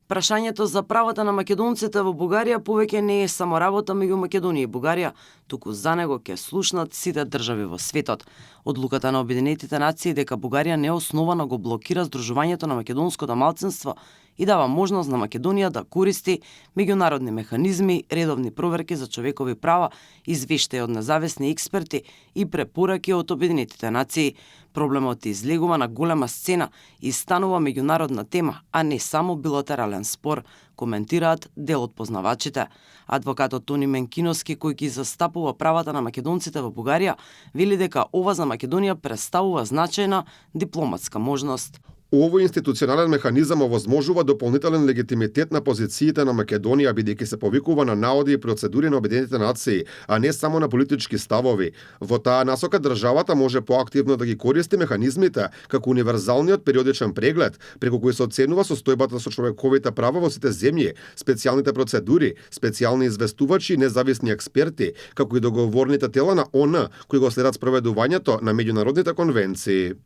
Прашањето за правата на македонците во Бугарија повеќе не е само работа меѓу Македонија и Бугарија, туку за него ќе слушнат сите држави во светот. Одлуката на Обединетите нации дека Бугарија неосновано го блокира здружувањето на македонското малцинство и дава можност на Македонија да користи меѓународни механизми, редовни проверки за човекови права, извештаи од независни експерти и препораки од Обединетите нации. Проблемот излегува на голема сцена и станува меѓународна тема, а не само билатерален спор, коментираат дел од познавачите. Адвокатот Тони Менкиновски, кој ги застапува правата на македонците во Бугарија, вели дека ова за Македонија представува значајна дипломатска можност. Овој институционален механизам овозможува дополнителен легитимитет на позициите на Македонија, бидејќи се повикува на наоди и процедури на Обединетите нации, а не само на политички ставови. Во таа насока државата може поактивно да ги користи механизмите, како универзалниот периодичен преглед, преку кој се оценува состојбата со човековите права во сите земји, специјалните процедури, специјални известувачи и независни експерти, како и договорните тела на ООН, кои го следат спроведувањето на меѓународните конвенции.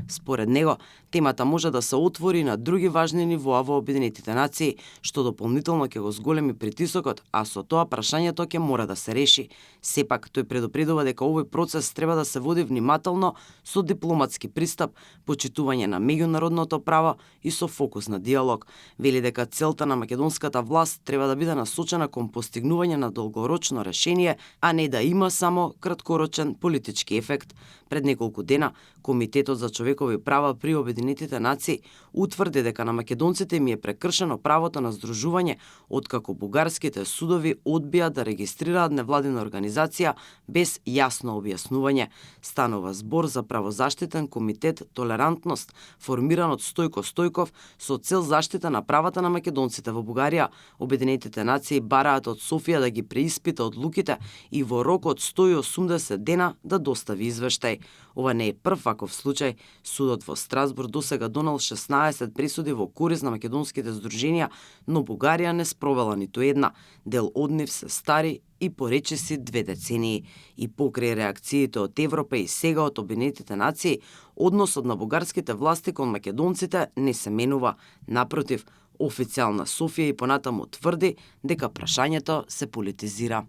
Според него, темата може да се отвори на други важни нивоа во Обединетите нации, што дополнително ќе го зголеми притисокот, а со тоа прашањето ќе мора да се реши. Сепак, тој предупредува дека овој процес треба да се води внимателно со дипломатски пристап, почитување на меѓународното право и со фокус на диалог. Вели дека целта на македонската власт треба да биде насочена кон постигнување на долгорочно решение, а не да има само краткорочен политички ефект. Пред неколку дена, Комитетот за човекови права при Обединетите нации утврди дека на македонците им е прекршено правото на здружување откако бугарските судови одбија да регистрираат невладина организација без јасно објаснување. Станува збор за правозаштитен комитет Толерантност, формиран од Стојко Стојков со цел заштита на правата на македонците во Бугарија. Обединетите нации бараат од Софија да ги преиспита одлуките и во рок од 180 дена да достави извештај. Ова не е прв ваков случај. Судот во Страсбург досега донел 16 пресуди во корист на македонските здруженија, но Бугарија не спровела ниту една. Дел од нив се стари и поречиси 2 децении. И покрај реакциите од Европа и сега од Обединетите нации, односот на бугарските власти кон македонците не се менува. Напротив, официјална Софија и понатаму тврди дека прашањето се политизира.